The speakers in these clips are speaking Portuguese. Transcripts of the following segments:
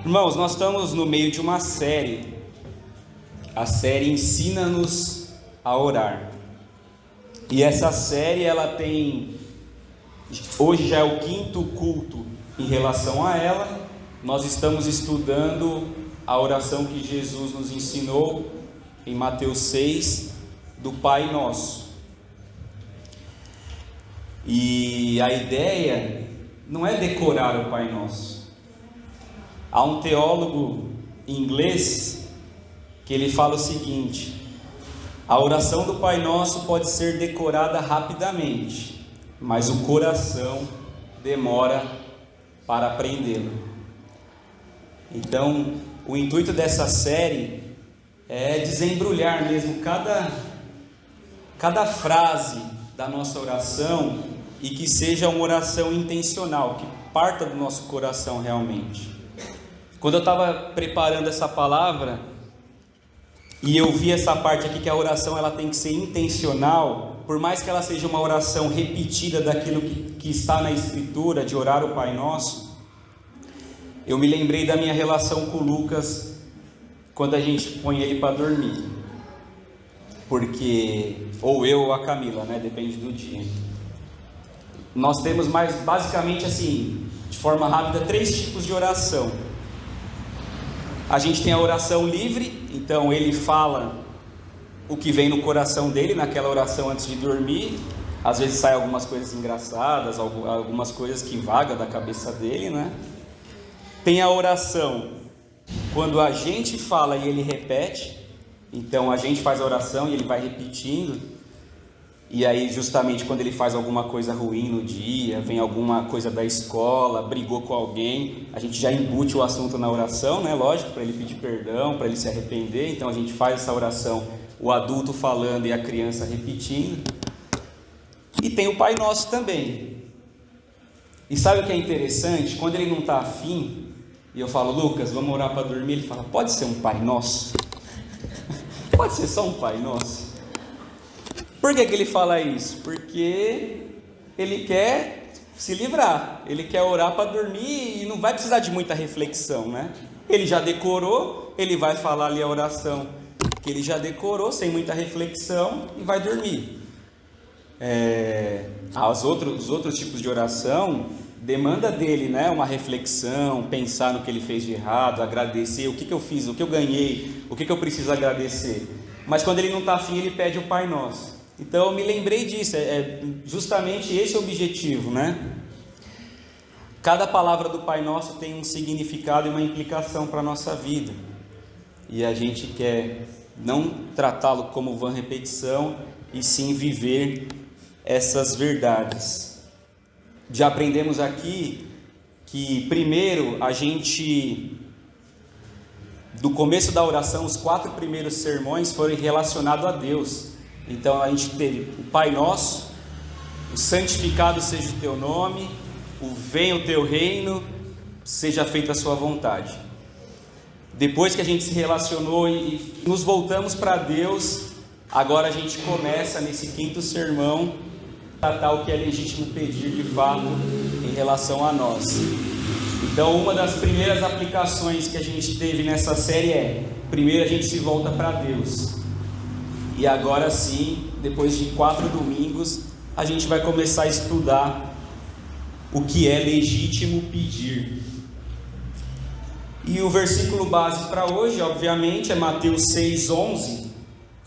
Irmãos, nós estamos no meio de uma série. A série Ensina-nos a Orar. E essa série, hoje já é o 5º culto em relação a ela. Nós estamos estudando a oração que Jesus nos ensinou em Mateus 6, do Pai Nosso. E a ideia não é decorar o Pai Nosso. Há um teólogo inglês que ele fala o seguinte: a oração do Pai Nosso pode ser decorada rapidamente, mas o coração demora para aprendê-lo. Então, o intuito dessa série é desembrulhar mesmo cada frase da nossa oração e que seja uma oração intencional, que parta do nosso coração realmente. Quando eu estava preparando essa palavra e eu vi essa parte aqui, que a oração ela tem que ser intencional, por mais que ela seja uma oração repetida daquilo que está na Escritura, de orar o Pai Nosso, eu me lembrei da minha relação com o Lucas, quando a gente põe ele para dormir, porque, ou eu ou a Camila, né, depende do dia. Nós temos basicamente assim, de forma rápida, 3 tipos de oração. A gente tem a oração livre, então ele fala o que vem no coração dele, naquela oração antes de dormir. Às vezes saem algumas coisas engraçadas, algumas coisas que vagam da cabeça dele, né? Tem a oração quando a gente fala e ele repete, então a gente faz a oração e ele vai repetindo. E aí justamente quando ele faz alguma coisa ruim no dia, vem alguma coisa da escola, brigou com alguém, a gente já embute o assunto na oração, né? Lógico, para ele pedir perdão, para ele se arrepender. Então a gente faz essa oração, o adulto falando e a criança repetindo. E tem o Pai Nosso também. E sabe o que é interessante? Quando ele não está afim, e eu falo: Lucas, vamos orar para dormir, ele fala: pode ser um Pai Nosso? Pode ser só um Pai Nosso? Por que ele fala isso? Porque ele quer se livrar, ele quer orar para dormir e não vai precisar de muita reflexão, né? Ele já decorou, ele vai falar ali a oração que ele já decorou, sem muita reflexão, e vai dormir. Os outros tipos de oração demanda dele, né? Uma reflexão, pensar no que ele fez de errado, agradecer, o que eu fiz, o que eu ganhei, o que eu preciso agradecer. Mas quando ele não está afim, ele pede o Pai Nosso. Então eu me lembrei disso, é justamente esse o objetivo, né? Cada palavra do Pai Nosso tem um significado e uma implicação para a nossa vida. E a gente quer não tratá-lo como vã repetição, e sim viver essas verdades. Já aprendemos aqui que primeiro a gente, do começo da oração, os 4 primeiros sermões foram relacionados a Deus. Então a gente teve o Pai Nosso, o santificado seja o teu nome, o venha o teu reino, seja feita a sua vontade. Depois que a gente se relacionou e nos voltamos para Deus, agora a gente começa nesse 5º sermão a tratar o que é legítimo pedir de fato em relação a nós. Então uma das primeiras aplicações que a gente teve nessa série primeiro a gente se volta para Deus. E agora sim, depois de 4 domingos, a gente vai começar a estudar o que é legítimo pedir. E o versículo base para hoje, obviamente, é Mateus 6,11,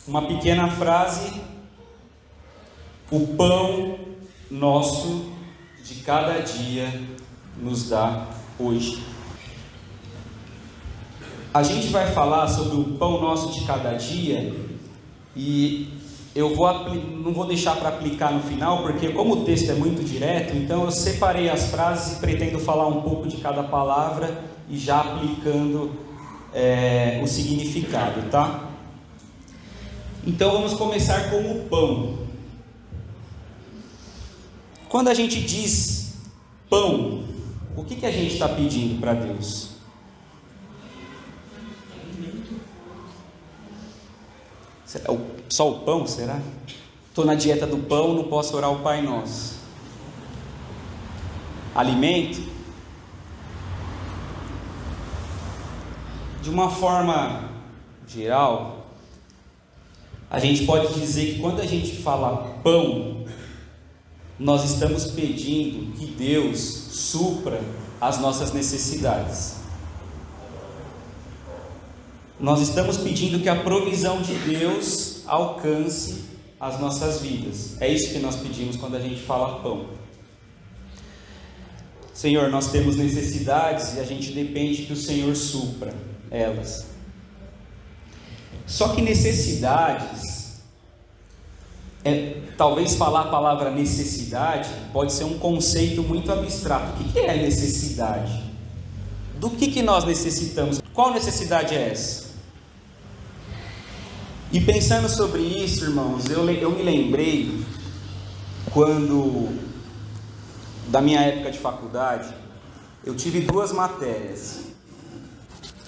uma pequena frase: o pão nosso de cada dia nos dá hoje. A gente vai falar sobre o pão nosso de cada dia. E eu não vou deixar para aplicar no final, porque como o texto é muito direto, então eu separei as frases e pretendo falar um pouco de cada palavra e já aplicando o significado, tá? Então vamos começar com o pão. Quando a gente diz pão, o que a gente está pedindo para Deus? Só o pão, será? Estou na dieta do pão, não posso orar o Pai Nosso. Alimento? de uma forma geral, a gente pode dizer que quando a gente fala pão, nós estamos pedindo que Deus supra as nossas necessidades. Nós estamos pedindo que a provisão de Deus alcance as nossas vidas. É isso que nós pedimos quando a gente fala pão. Senhor, nós temos necessidades e a gente depende que o Senhor supra elas. Só que necessidades, talvez falar a palavra necessidade pode ser um conceito muito abstrato. O que é necessidade? Do que nós necessitamos? Qual necessidade é essa? E pensando sobre isso, irmãos, eu me lembrei quando, da minha época de faculdade, eu tive 2 matérias,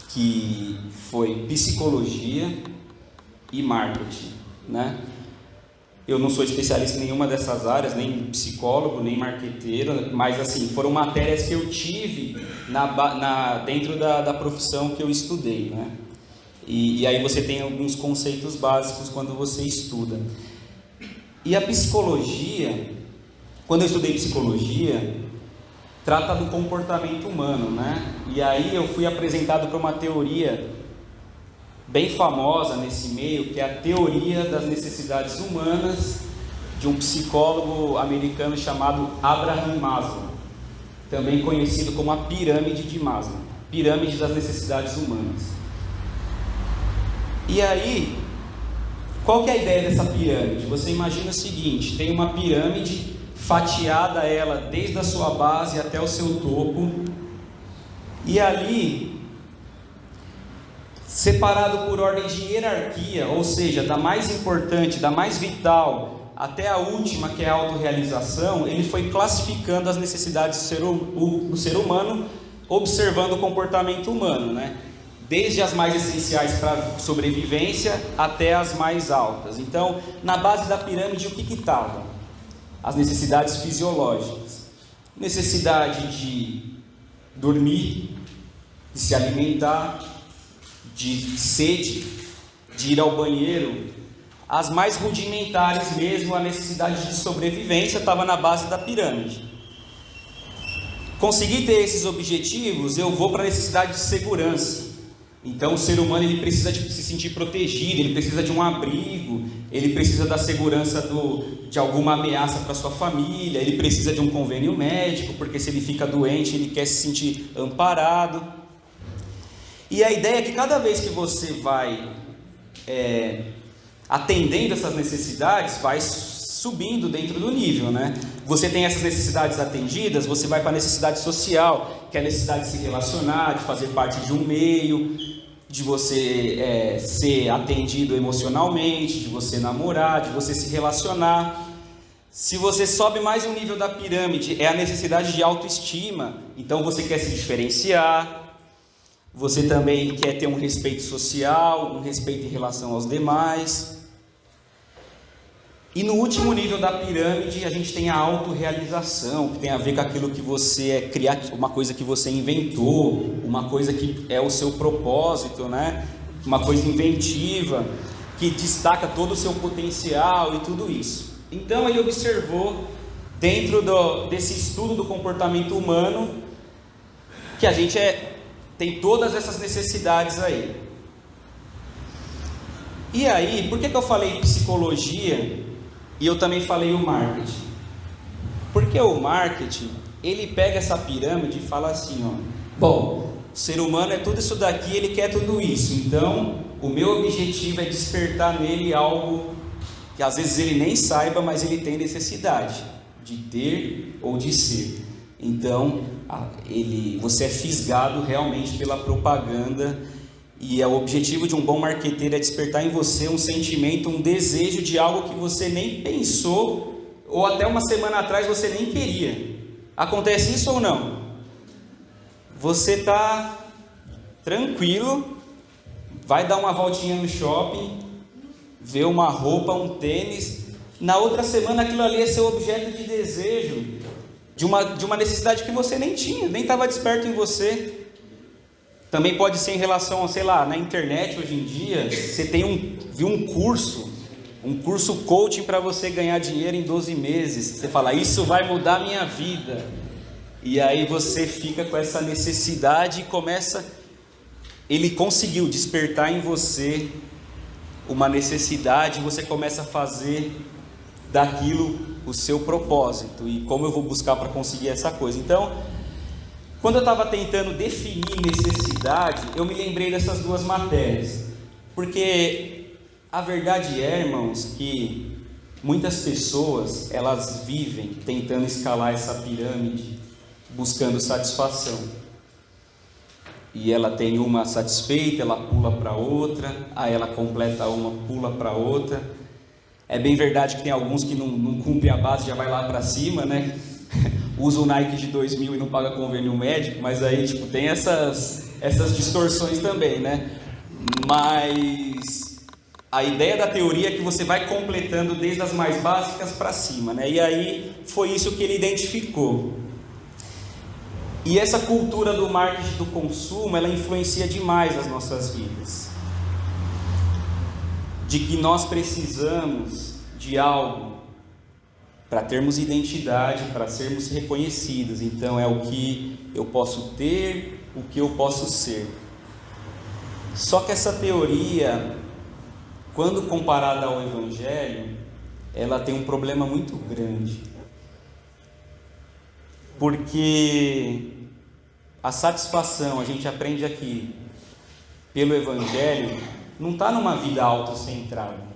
que foi psicologia e marketing, né? Eu não sou especialista em nenhuma dessas áreas, nem psicólogo, nem marqueteiro, mas assim, foram matérias que eu tive dentro da profissão que eu estudei, né? E aí você tem alguns conceitos básicos quando você estuda. E a psicologia, quando eu estudei psicologia, trata do comportamento humano, né? E aí eu fui apresentado para uma teoria bem famosa nesse meio, que é a teoria das necessidades humanas, de um psicólogo americano chamado Abraham Maslow, também conhecido como a pirâmide de Maslow, pirâmide das necessidades humanas. E aí, qual que é a ideia dessa pirâmide? Você imagina o seguinte: tem uma pirâmide fatiada ela desde a sua base até o seu topo, e ali, separado por ordem de hierarquia, ou seja, da mais importante, da mais vital, até a última, que é a autorrealização, ele foi classificando as necessidades do ser humano, observando o comportamento humano, né? Desde as mais essenciais para sobrevivência até as mais altas. Então, na base da pirâmide, o que estava? As necessidades fisiológicas. Necessidade de dormir, de se alimentar, de sede, de ir ao banheiro. As mais rudimentares mesmo, a necessidade de sobrevivência, estava na base da pirâmide. Conseguir ter esses objetivos, eu vou para a necessidade de segurança. Então o ser humano ele precisa de se sentir protegido, ele precisa de um abrigo, ele precisa da segurança de alguma ameaça para sua família, ele precisa de um convênio médico, porque se ele fica doente ele quer se sentir amparado. E a ideia é que cada vez que você vai atendendo essas necessidades, vai subindo dentro do nível, né? Você tem essas necessidades atendidas, você vai para a necessidade social, que é a necessidade de se relacionar, de fazer parte de um meio, de você ser atendido emocionalmente, de você namorar, de você se relacionar. Se você sobe mais um nível da pirâmide, é a necessidade de autoestima, então você quer se diferenciar, você também quer ter um respeito social, um respeito em relação aos demais. E no último nível da pirâmide, a gente tem a autorrealização, que tem a ver com aquilo que você é criativo, uma coisa que você inventou, uma coisa que é o seu propósito, né? Uma coisa inventiva, que destaca todo o seu potencial e tudo isso. Então ele observou, dentro desse estudo do comportamento humano, que a gente tem todas essas necessidades aí. E aí, por que eu falei psicologia e eu também falei o marketing? Porque o marketing, ele pega essa pirâmide e fala assim, ó, bom, o ser humano é tudo isso daqui, ele quer tudo isso, então o meu objetivo é despertar nele algo que às vezes ele nem saiba, mas ele tem necessidade de ter ou de ser. Então, você é fisgado realmente pela propaganda, e o objetivo de um bom marqueteiro é despertar em você um sentimento, um desejo de algo que você nem pensou, ou até uma semana atrás você nem queria. Acontece isso ou não? Você está tranquilo, vai dar uma voltinha no shopping, ver uma roupa, um tênis, na outra semana aquilo ali é seu objeto de desejo, de uma necessidade que você nem tinha, nem estava desperto em você. Também pode ser em relação, sei lá, na internet hoje em dia, você viu um curso coaching para você ganhar dinheiro em 12 meses. Você fala, isso vai mudar a minha vida. E aí você fica com essa necessidade e ele conseguiu despertar em você uma necessidade, você começa a fazer daquilo o seu propósito. E como eu vou buscar para conseguir essa coisa? Então, quando eu estava tentando definir necessidade, eu me lembrei dessas duas matérias. Porque a verdade é, irmãos, que muitas pessoas, elas vivem tentando escalar essa pirâmide, buscando satisfação. E ela tem uma satisfeita, ela pula para outra, aí ela completa uma, pula para outra. É bem verdade que tem alguns que não cumprem a base, já vai lá para cima, né? Usa o Nike de 2.000 e não paga convênio médico, mas aí tem essas distorções também, né? Mas a ideia da teoria é que você vai completando desde as mais básicas para cima, né? E aí foi isso que ele identificou. E essa cultura do marketing do consumo, ela influencia demais as nossas vidas. De que nós precisamos de algo para termos identidade, para sermos reconhecidos. Então é o que eu posso ter, o que eu posso ser. Só que essa teoria, quando comparada ao Evangelho, ela tem um problema muito grande. Porque a satisfação, a gente aprende aqui, pelo Evangelho, não está numa vida autocentrada.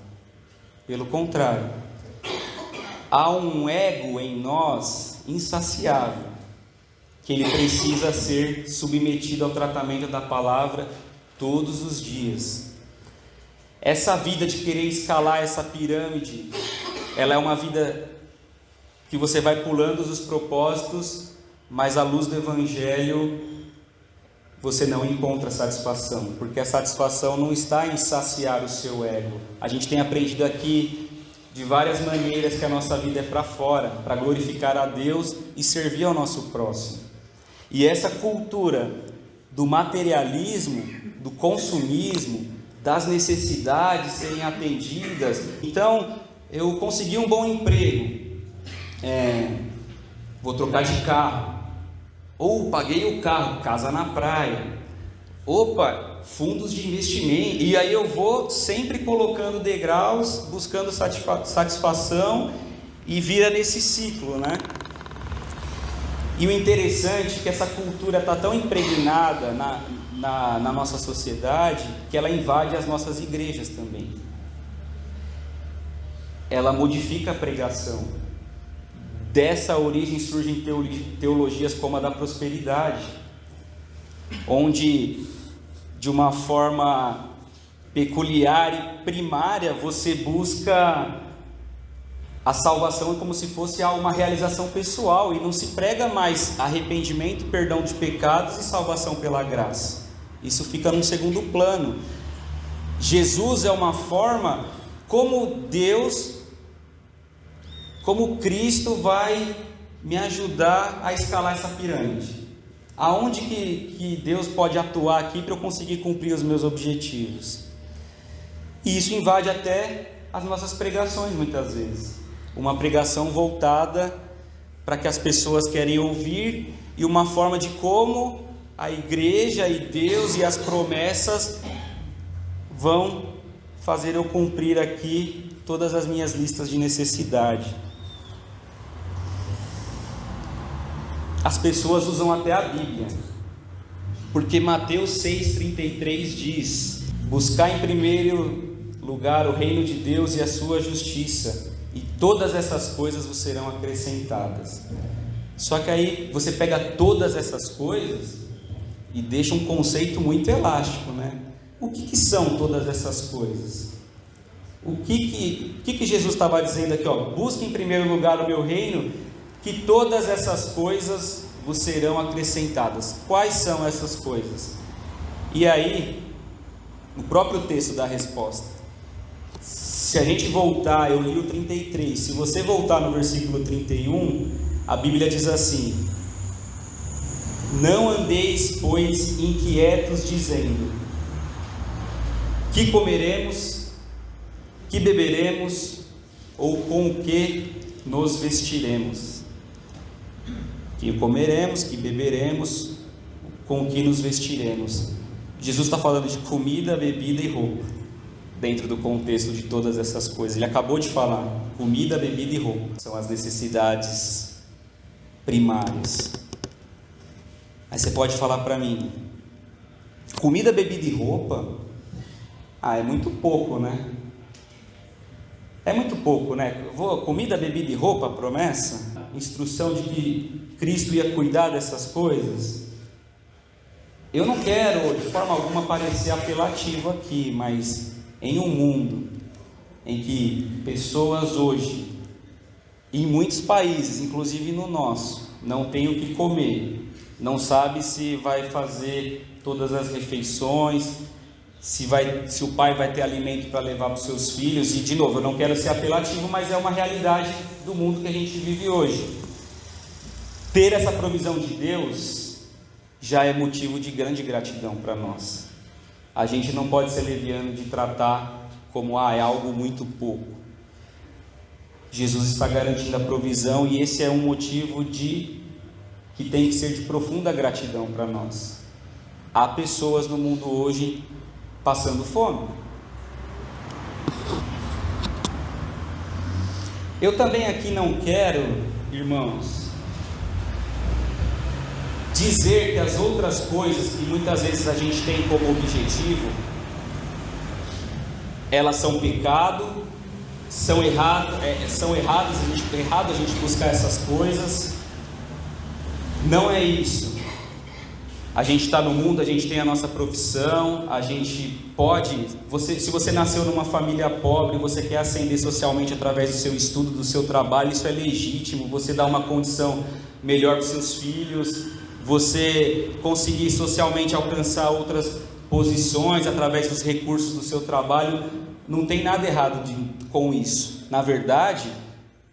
Pelo contrário, há um ego em nós insaciável, que ele precisa ser submetido ao tratamento da palavra todos os dias. Essa vida de querer escalar essa pirâmide, ela é uma vida que você vai pulando os propósitos, mas à luz do Evangelho você não encontra satisfação, porque a satisfação não está em saciar o seu ego. A gente tem aprendido aqui de várias maneiras que a nossa vida é para fora, para glorificar a Deus e servir ao nosso próximo. E essa cultura do materialismo, do consumismo, das necessidades serem atendidas. Então, eu consegui um bom emprego, vou trocar de carro, ou paguei o carro, casa na praia, fundos de investimento, e aí eu vou sempre colocando degraus, buscando satisfação, e vira nesse ciclo, né? E o interessante é que essa cultura está tão impregnada na nossa sociedade, que ela invade as nossas igrejas também. Ela modifica a pregação. Dessa origem surgem teologias como a da prosperidade, onde de uma forma peculiar e primária você busca a salvação como se fosse uma realização pessoal, e não se prega mais arrependimento, perdão de pecados e salvação pela graça. Isso fica num segundo plano. Jesus é uma forma como Deus, como Cristo vai me ajudar a escalar essa pirâmide. Aonde que Deus pode atuar aqui para eu conseguir cumprir os meus objetivos? E isso invade até as nossas pregações muitas vezes. Uma pregação voltada para que as pessoas querem ouvir, e uma forma de como a igreja e Deus e as promessas vão fazer eu cumprir aqui todas as minhas listas de necessidade. As pessoas usam até a Bíblia, porque Mateus 6,33 diz: buscar em primeiro lugar o reino de Deus e a sua justiça, e todas essas coisas vos serão acrescentadas. Só que aí você pega todas essas coisas e deixa um conceito muito elástico, né? O que são todas essas coisas? O que Jesus estava dizendo aqui? Busque em primeiro lugar o meu reino, que todas essas coisas vos serão acrescentadas. Quais são essas coisas? E aí, o próprio texto dá a resposta. Se a gente voltar, eu li o 33, se você voltar no versículo 31, a Bíblia diz assim: Não andeis, pois, inquietos, dizendo: que comeremos, que beberemos, ou com o que nos vestiremos? Que comeremos, que beberemos, com o que nos vestiremos? Jesus está falando de comida, bebida e roupa, dentro do contexto de todas essas coisas. Ele acabou de falar: comida, bebida e roupa são as necessidades primárias. Aí você pode falar para mim: comida, bebida e roupa? É muito pouco, né? É muito pouco, né? Comida, bebida e roupa, promessa? Instrução de que Cristo ia cuidar dessas coisas? Eu não quero de forma alguma parecer apelativo aqui, mas em um mundo em que pessoas hoje, em muitos países, inclusive no nosso, não têm o que comer, não sabe se vai fazer todas as refeições, se o pai vai ter alimento para levar para os seus filhos. E de novo, eu não quero ser apelativo, mas é uma realidade do mundo que a gente vive hoje. Ter essa provisão de Deus já é motivo de grande gratidão para nós. A gente não pode ser leviano de tratar como é algo muito pouco. Jesus está garantindo a provisão, e esse é um motivo que tem que ser de profunda gratidão para nós. Há pessoas no mundo hoje passando fome. Eu também aqui não quero, irmãos, dizer que as outras coisas que muitas vezes a gente tem como objetivo, elas são pecado, são erradas, errado a gente buscar essas coisas. Não é isso. A gente está no mundo, a gente tem a nossa profissão, a gente pode, se você nasceu numa família pobre, você quer ascender socialmente através do seu estudo, do seu trabalho, isso é legítimo. Você dá uma condição melhor para os seus filhos, você conseguir socialmente alcançar outras posições através dos recursos do seu trabalho, não tem nada errado com isso. Na verdade,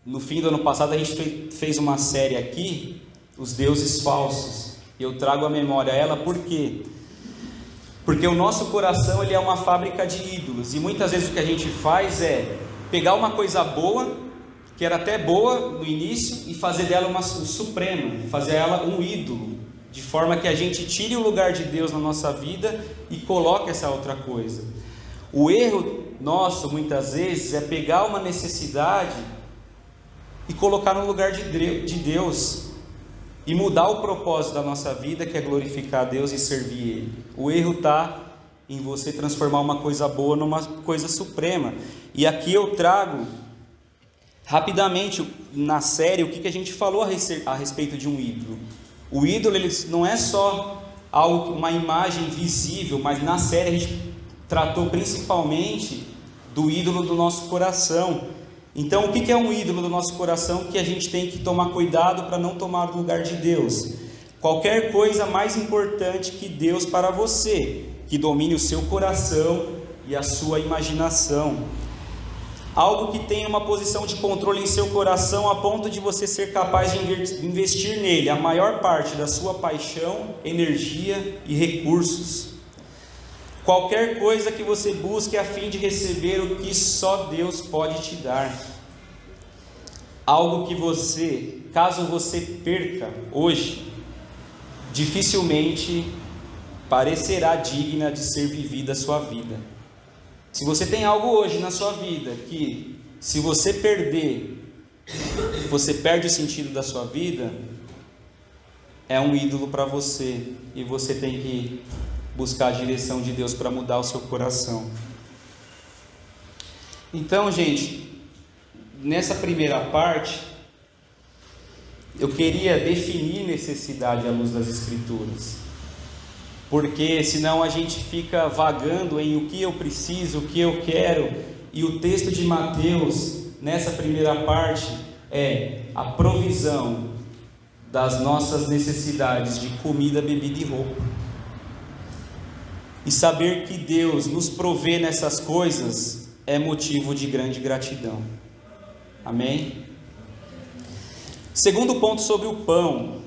no fim do ano passado a gente fez uma série aqui, Os Deuses Falsos. Eu trago à memória ela, por quê? Porque o nosso coração, ele é uma fábrica de ídolos, e muitas vezes o que a gente faz é pegar uma coisa boa, que era até boa no início, e fazer dela o supremo, fazer ela um ídolo, de forma que a gente tire o lugar de Deus na nossa vida e coloque essa outra coisa. O erro nosso, muitas vezes, é pegar uma necessidade e colocar no lugar de Deus, e mudar o propósito da nossa vida, que é glorificar a Deus e servir Ele. O erro está em você transformar uma coisa boa numa coisa suprema. E aqui eu trago rapidamente na série o que a gente falou a respeito de um ídolo. O ídolo, ele não é só uma imagem visível, mas na série a gente tratou principalmente do ídolo do nosso coração. Então, o que é um ídolo do nosso coração que a gente tem que tomar cuidado para não tomar o lugar de Deus? Qualquer coisa mais importante que Deus para você, que domine o seu coração e a sua imaginação. Algo que tenha uma posição de controle em seu coração a ponto de você ser capaz de investir nele a maior parte da sua paixão, energia e recursos. Qualquer coisa que você busque a fim de receber o que só Deus pode te dar. Algo que você, caso você perca hoje, dificilmente parecerá digna de ser vivida a sua vida. Se você tem algo hoje na sua vida que, se você perder, você perde o sentido da sua vida, é um ídolo para você, e você tem que buscar a direção de Deus para mudar o seu coração. Então, gente, nessa primeira parte, eu queria definir necessidade à luz das Escrituras, porque senão a gente fica vagando em o que eu preciso, o que eu quero, e o texto de Mateus, nessa primeira parte, é a provisão das nossas necessidades de comida, bebida e roupa. E saber que Deus nos provê nessas coisas é motivo de grande gratidão. Amém? Segundo ponto sobre o pão.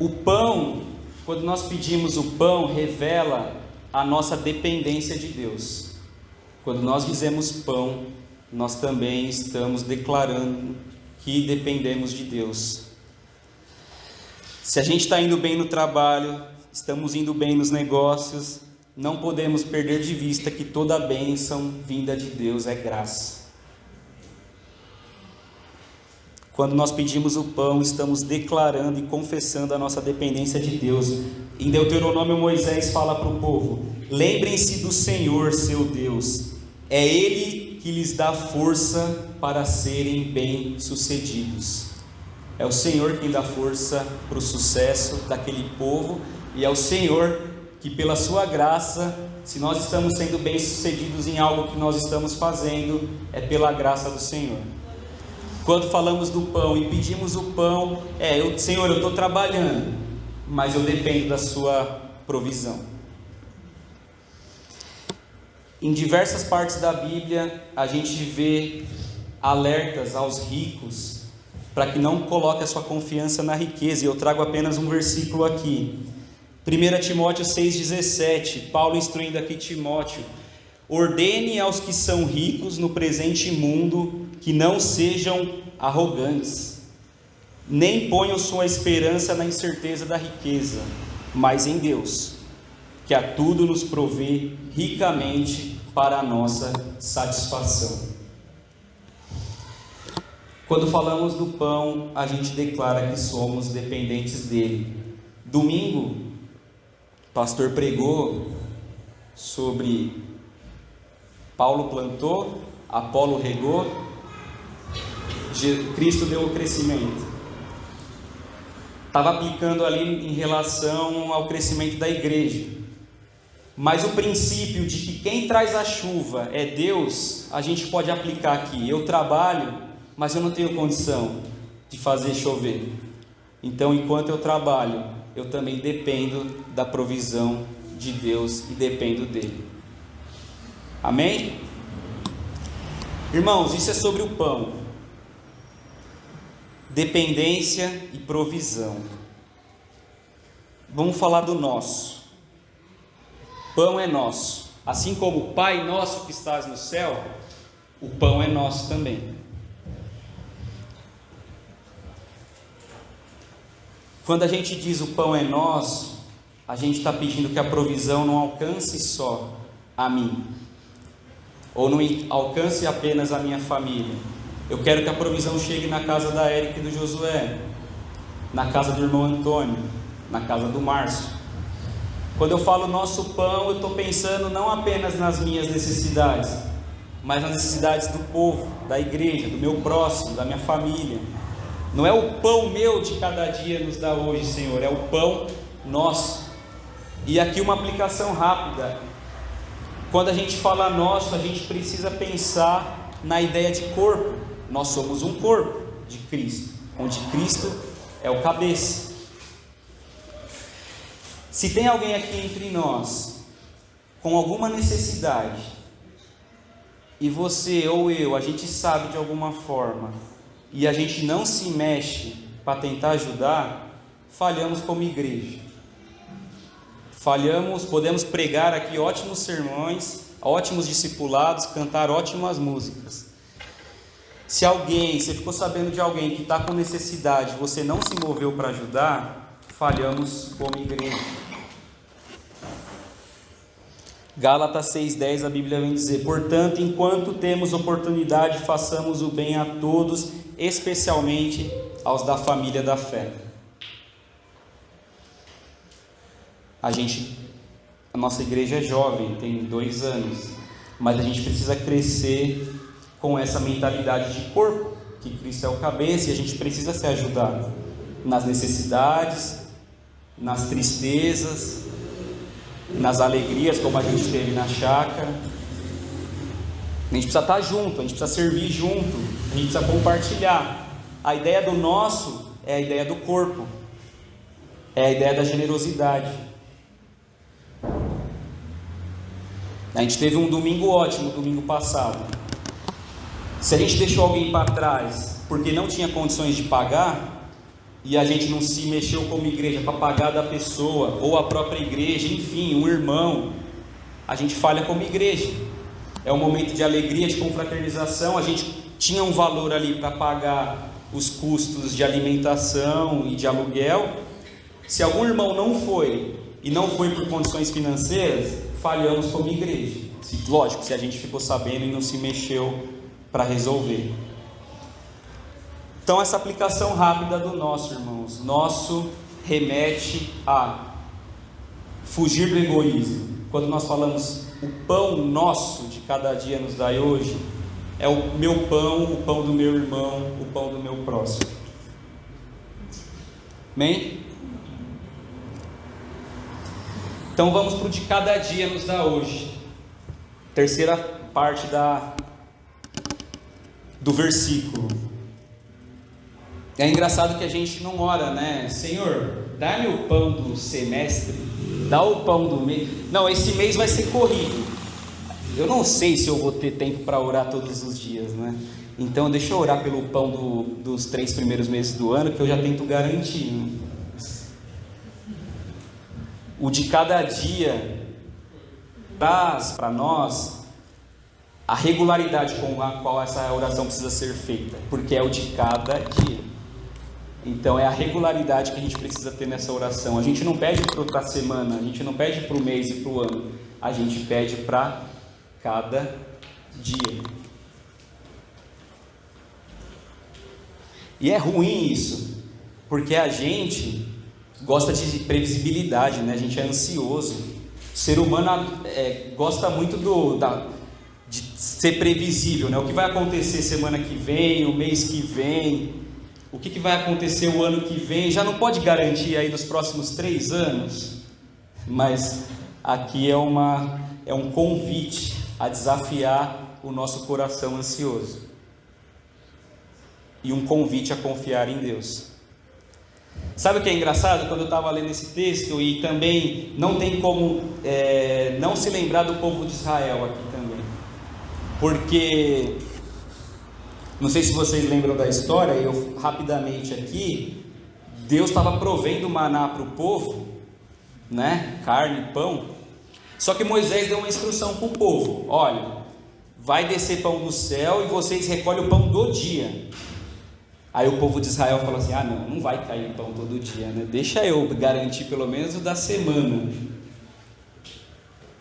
O pão, quando nós pedimos o pão, revela a nossa dependência de Deus. Quando nós dizemos pão, nós também estamos declarando que dependemos de Deus. Se a gente está indo bem no trabalho, estamos indo bem nos negócios, não podemos perder de vista que toda bênção vinda de Deus é graça. Quando nós pedimos o pão, estamos declarando e confessando a nossa dependência de Deus. Em Deuteronômio, Moisés fala para o povo: lembrem-se do Senhor, seu Deus. É Ele que lhes dá força para serem bem-sucedidos. É o Senhor quem dá força para o sucesso daquele povo, e é o Senhor que, pela sua graça, se nós estamos sendo bem-sucedidos em algo que nós estamos fazendo, é pela graça do Senhor. Quando falamos do pão e pedimos o pão, Senhor, eu estou trabalhando, mas eu dependo da sua provisão. Em diversas partes da Bíblia, a gente vê alertas aos ricos para que não coloque a sua confiança na riqueza, e eu trago apenas um versículo aqui. 1 Timóteo 6,17, Paulo instruindo aqui Timóteo: ordene aos que são ricos no presente mundo que não sejam arrogantes, nem ponham sua esperança na incerteza da riqueza, mas em Deus, que a tudo nos provê ricamente para a nossa satisfação. Quando falamos do pão, a gente declara que somos dependentes dele. Domingo, o pastor pregou sobre Paulo plantou, Apolo regou, Cristo deu o crescimento. Estava aplicando ali em relação ao crescimento da igreja. Mas o princípio de que quem traz a chuva é Deus, a gente pode aplicar aqui. Eu trabalho, mas eu não tenho condição de fazer chover. Então, enquanto eu trabalho, eu também dependo da provisão de Deus e dependo dele. Amém? Irmãos, isso é sobre o pão. Dependência e provisão. Vamos falar do nosso. Pão é nosso. Assim como o Pai nosso que estás no céu, o pão é nosso também. Quando a gente diz o pão é nosso, a gente está pedindo que a provisão não alcance só a mim, ou não alcance apenas a minha família. Eu quero que a provisão chegue na casa da Érica e do Josué, na casa do irmão Antônio, na casa do Márcio. Quando eu falo nosso pão, eu estou pensando não apenas nas minhas necessidades, mas nas necessidades do povo, da igreja, do meu próximo, da minha família. Não é o pão meu de cada dia nos dá hoje, Senhor, é o pão nosso. E aqui uma aplicação rápida. Quando a gente fala nosso, a gente precisa pensar na ideia de corpo. Nós somos um corpo de Cristo, onde Cristo é o cabeça. Se tem alguém aqui entre nós com alguma necessidade, e você ou eu, a gente sabe de alguma forma, e a gente não se mexe para tentar ajudar, falhamos como igreja. Falhamos, podemos pregar aqui ótimos sermões, ótimos discipulados, cantar ótimas músicas. Se você ficou sabendo de alguém que está com necessidade, você não se moveu para ajudar, falhamos como igreja. Gálatas 6,10, a Bíblia vem dizer: portanto, enquanto temos oportunidade, façamos o bem a todos, especialmente aos da família da fé. A nossa igreja é jovem, tem 2 anos, mas a gente precisa crescer com essa mentalidade de corpo, que Cristo é o cabeça, e a gente precisa ser ajudado nas necessidades, nas tristezas, nas alegrias, como a gente teve na chácara. A gente precisa estar junto, a gente precisa servir junto, a gente precisa compartilhar. A ideia do nosso é a ideia do corpo, é a ideia da generosidade. A gente teve um domingo ótimo, domingo passado. Se a gente deixou alguém para trás porque não tinha condições de pagar, e a gente não se mexeu como igreja para pagar da pessoa, ou a própria igreja, enfim, um irmão, a gente falha como igreja. É um momento de alegria, de confraternização, a gente tinha um valor ali para pagar os custos de alimentação e de aluguel. Se algum irmão não foi, e não foi por condições financeiras, falhamos como igreja. Lógico, se a gente ficou sabendo e não se mexeu para resolver. Então essa aplicação rápida do nosso, irmãos, nosso remete a fugir do egoísmo. Quando nós falamos o pão nosso de cada dia nos dai hoje, é o meu pão, o pão do meu irmão, o pão do meu próximo. Amém? Então vamos para o de cada dia nos dá hoje. Terceira parte do versículo. É engraçado que a gente não ora, né? Senhor, dá-me o pão do semestre, dá o pão do mês. Não, esse mês vai ser corrido. Eu não sei se eu vou ter tempo para orar todos os dias, né? Então deixa eu orar pelo pão dos 3 primeiros meses do ano, que eu já tento garantir, né? O de cada dia traz para nós a regularidade com a qual essa oração precisa ser feita, porque é o de cada dia. Então é a regularidade que a gente precisa ter nessa oração. A gente não pede para a semana, a gente não pede para o mês e para o ano, a gente pede para cada dia. E é ruim isso, porque a gente gosta de previsibilidade, né? A gente é ansioso. O ser humano gosta muito de ser previsível, né? O que vai acontecer semana que vem, o mês que vem, o que vai acontecer o ano que vem, já não pode garantir aí nos próximos 3 anos, mas aqui é um convite a desafiar o nosso coração ansioso e um convite a confiar em Deus. Sabe o que é engraçado? Quando eu estava lendo esse texto, e também não tem como não se lembrar do povo de Israel aqui também, porque não sei se vocês lembram da história, eu rapidamente aqui, Deus estava provendo maná para o povo, né? Carne, pão. Só que Moisés deu uma instrução para o povo: olha, vai descer pão do céu e vocês recolhem o pão do dia. Aí o povo de Israel falou assim: ah, não vai cair pão todo dia, né? Deixa eu garantir pelo menos o da semana.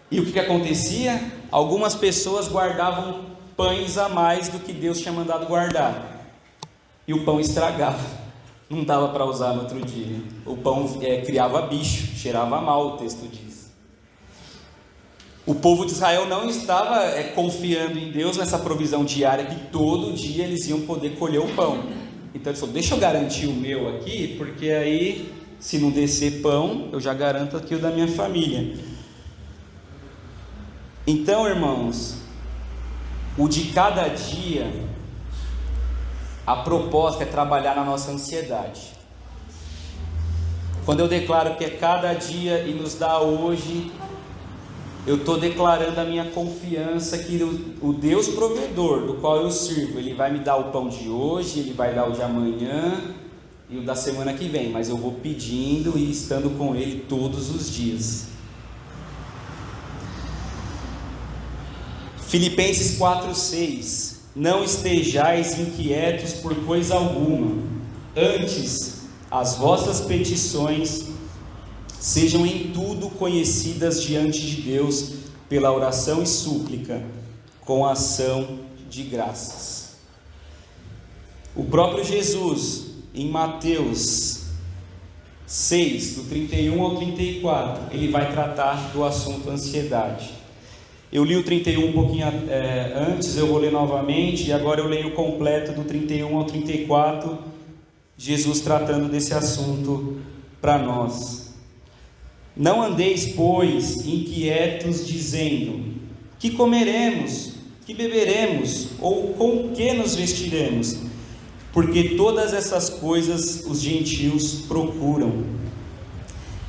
E o que acontecia? Algumas pessoas guardavam pães a mais do que Deus tinha mandado guardar, e o pão estragava, não dava para usar no outro dia. O pão criava bicho, cheirava mal, o texto diz. O povo de Israel não estava confiando em Deus nessa provisão diária, que todo dia eles iam poder colher o pão. Então ele falou: deixa eu garantir o meu aqui, porque aí, se não descer pão, eu já garanto aqui o da minha família. Então, irmãos, o de cada dia, a proposta é trabalhar na nossa ansiedade. Quando eu declaro que é cada dia e nos dá hoje, eu estou declarando a minha confiança que o Deus provedor, do qual eu sirvo, Ele vai me dar o pão de hoje, Ele vai dar o de amanhã e o da semana que vem, mas eu vou pedindo e estando com Ele todos os dias. Filipenses 4,6: não estejais inquietos por coisa alguma, antes as vossas petições sejam em tudo conhecidas diante de Deus pela oração e súplica, com ação de graças. O próprio Jesus, em Mateus 6, do 31 ao 34, ele vai tratar do assunto ansiedade. Eu li o 31 um pouquinho antes, eu vou ler novamente, e agora eu leio o completo do 31 ao 34, Jesus tratando desse assunto para nós. Não andeis, pois, inquietos, dizendo: que comeremos, que beberemos, ou com que nos vestiremos? Porque todas essas coisas os gentios procuram.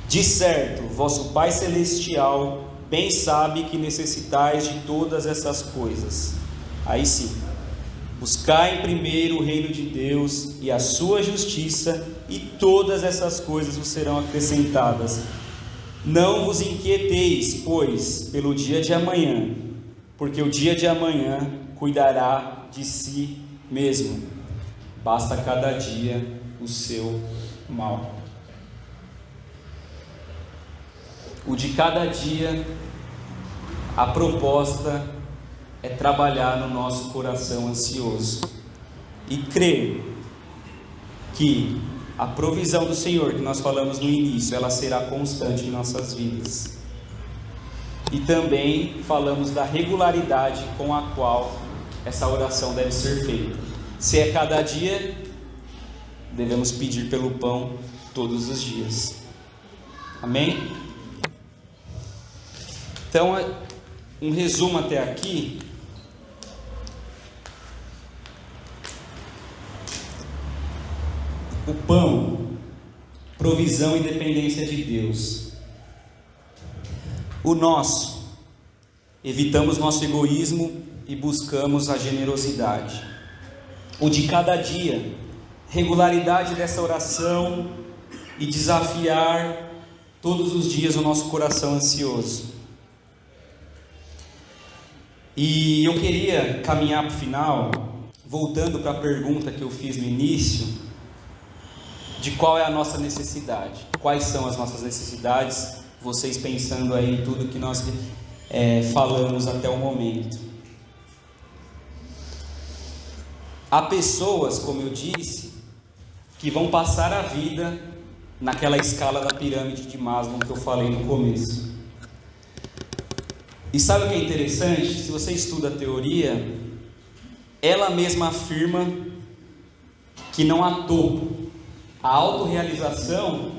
De certo, vosso Pai Celestial bem sabe que necessitais de todas essas coisas. Aí sim, buscai primeiro o reino de Deus e a sua justiça, e todas essas coisas vos serão acrescentadas. Não vos inquieteis, pois, pelo dia de amanhã, porque o dia de amanhã cuidará de si mesmo. Basta cada dia o seu mal. O de cada dia, a proposta é trabalhar no nosso coração ansioso e crer que a provisão do Senhor, que nós falamos no início, ela será constante em nossas vidas. E também falamos da regularidade com a qual essa oração deve ser feita. Se é cada dia, devemos pedir pelo pão todos os dias. Amém? Então, um resumo até aqui. O pão, provisão e dependência de Deus. O nosso, evitamos nosso egoísmo e buscamos a generosidade. O de cada dia, regularidade dessa oração e desafiar todos os dias o nosso coração ansioso. E eu queria caminhar para o final, voltando para a pergunta que eu fiz no início, de qual é a nossa necessidade, quais são as nossas necessidades, vocês pensando aí em tudo que nós falamos até o momento. Há pessoas, como eu disse, que vão passar a vida naquela escala da pirâmide de Maslow que eu falei no começo. E sabe o que é interessante? Se você estuda a teoria, ela mesma afirma que não há topo. A autorrealização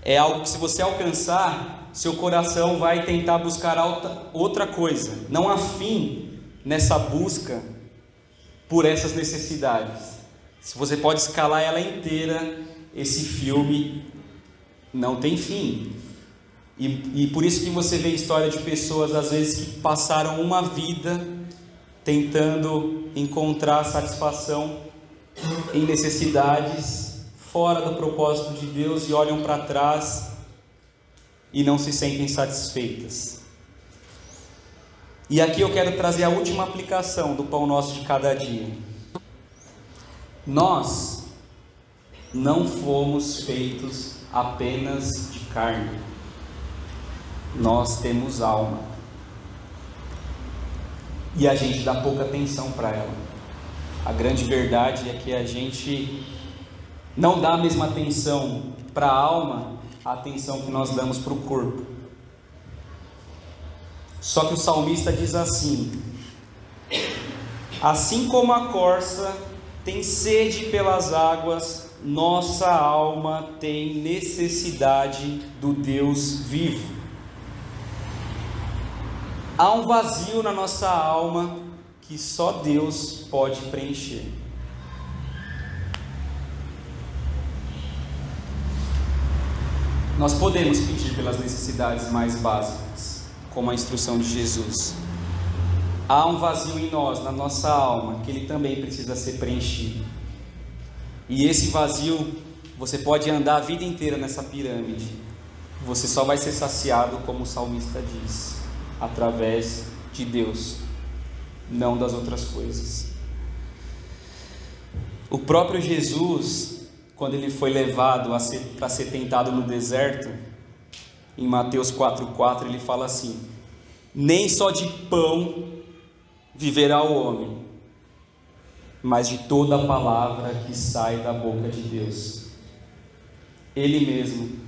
é algo que, se você alcançar, seu coração vai tentar buscar outra coisa. Não há fim nessa busca por essas necessidades. Se você pode escalar ela inteira, esse filme não tem fim. E por isso que você vê história de pessoas, às vezes, que passaram uma vida tentando encontrar satisfação em necessidades fora do propósito de Deus, e olham para trás e não se sentem satisfeitas. E aqui eu quero trazer a última aplicação do pão nosso de cada dia. Nós não fomos feitos apenas de carne. Nós temos alma. E a gente dá pouca atenção para ela. A grande verdade é que a gente não dá a mesma atenção para a alma, a atenção que nós damos para o corpo. Só que o salmista diz assim: assim como a corça tem sede pelas águas, nossa alma tem necessidade do Deus vivo. Há um vazio na nossa alma que só Deus pode preencher. Nós podemos pedir pelas necessidades mais básicas, como a instrução de Jesus. Há um vazio em nós, na nossa alma, que ele também precisa ser preenchido. E esse vazio, você pode andar a vida inteira nessa pirâmide. Você só vai ser saciado, como o salmista diz, através de Deus, não das outras coisas. O próprio Jesus, quando ele foi levado para ser tentado no deserto, em Mateus 4,4, ele fala assim: nem só de pão viverá o homem, mas de toda a palavra que sai da boca de Deus. Ele mesmo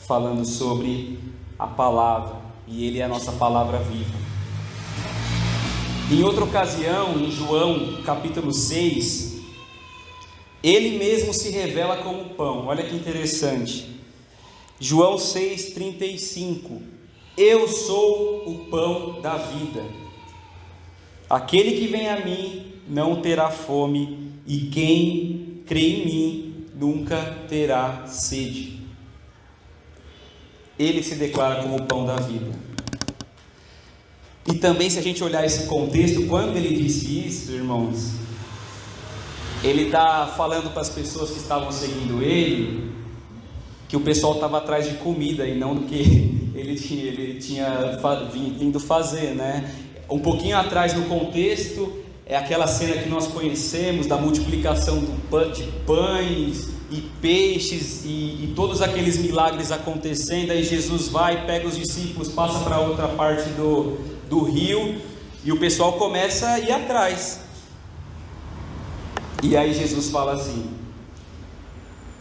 falando sobre a palavra, e ele é a nossa palavra viva. Em outra ocasião, em João capítulo 6, ele mesmo se revela como pão. Olha que interessante. João 6,35: eu sou o pão da vida. Aquele que vem a mim não terá fome, e quem crê em mim nunca terá sede. Ele se declara como o pão da vida. E também, se a gente olhar esse contexto, quando ele disse isso, irmãos, ele está falando para as pessoas que estavam seguindo ele, que o pessoal estava atrás de comida e não do que ele tinha vindo fazer, né? Um pouquinho atrás no contexto, é aquela cena que nós conhecemos, da multiplicação de pães e peixes e todos aqueles milagres acontecendo. Aí Jesus vai, pega os discípulos, passa para outra parte do rio, e o pessoal começa a ir atrás. E aí Jesus fala assim: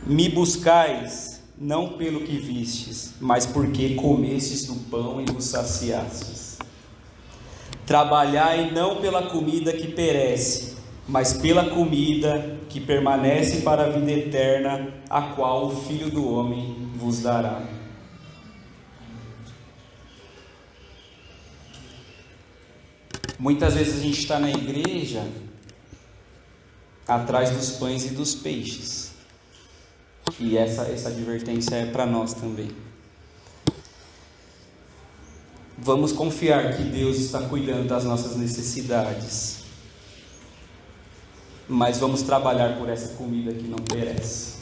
me buscais, não pelo que vistes, mas porque comestes do pão e vos saciastes. Trabalhai não pela comida que perece, mas pela comida que permanece para a vida eterna, a qual o Filho do Homem vos dará. Muitas vezes a gente está na igreja atrás dos pães e dos peixes, e essa advertência é para nós também. Vamos confiar que Deus está cuidando das nossas necessidades, mas vamos trabalhar por essa comida que não perece.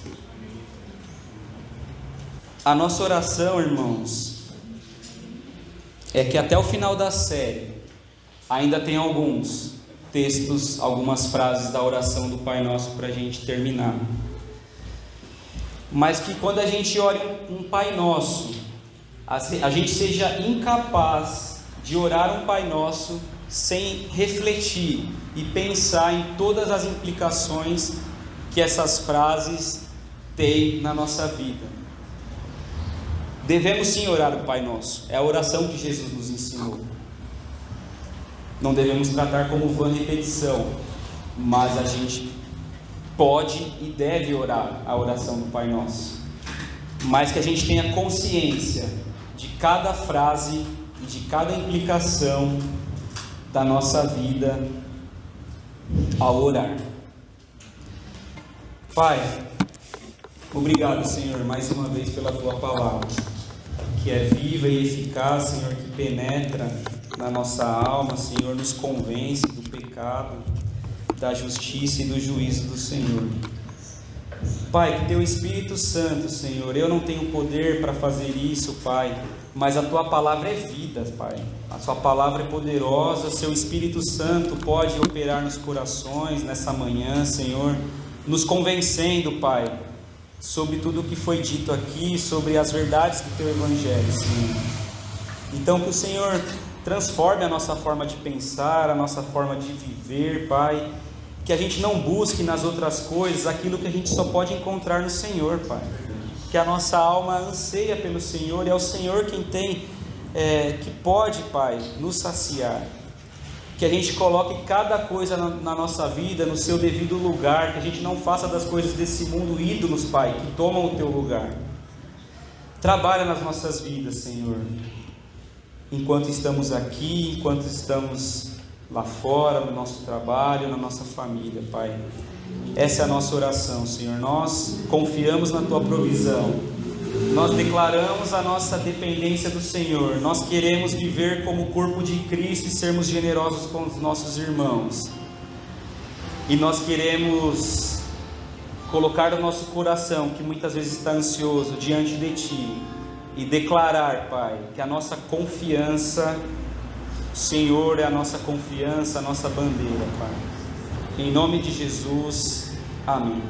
A nossa oração, irmãos, é que até o final da série ainda tem alguns textos, algumas frases da oração do Pai Nosso para a gente terminar, mas que quando a gente ore um Pai Nosso, a gente seja incapaz de orar um Pai Nosso sem refletir e pensar em todas as implicações que essas frases têm na nossa vida. Devemos sim orar o Pai Nosso, é a oração que Jesus nos ensinou. Não devemos tratar como vã repetição, mas a gente pode e deve orar a oração do Pai Nosso, mas que a gente tenha consciência de cada frase e de cada implicação da nossa vida ao orar. Pai, obrigado, Senhor, mais uma vez pela Tua Palavra, que é viva e eficaz, Senhor, que penetra na nossa alma, Senhor, nos convence do pecado, da justiça e do juízo do Senhor. Pai, que Teu Espírito Santo, Senhor, eu não tenho poder para fazer isso, Pai, mas a Tua Palavra é vida, Pai. A Sua Palavra é poderosa, Seu Espírito Santo pode operar nos corações nessa manhã, Senhor, nos convencendo, Pai, sobre tudo o que foi dito aqui, sobre as verdades do Teu Evangelho, Senhor. Então que o Senhor transforme a nossa forma de pensar, a nossa forma de viver, Pai, que a gente não busque nas outras coisas aquilo que a gente só pode encontrar no Senhor, Pai. Que a nossa alma anseia pelo Senhor, e é o Senhor quem tem, que pode, Pai, nos saciar. Que a gente coloque cada coisa na nossa vida no seu devido lugar, que a gente não faça das coisas desse mundo ídolos, Pai, que tomam o Teu lugar. Trabalha nas nossas vidas, Senhor, enquanto estamos aqui, enquanto estamos lá fora, no nosso trabalho, na nossa família, Pai. Essa é a nossa oração, Senhor. Nós confiamos na Tua provisão, nós declaramos a nossa dependência do Senhor, nós queremos viver como o corpo de Cristo e sermos generosos com os nossos irmãos, e nós queremos colocar o nosso coração, que muitas vezes está ansioso, diante de Ti, e declarar, Pai, que a nossa confiança, Senhor, é a nossa confiança, a nossa bandeira, Pai. Em nome de Jesus, amém.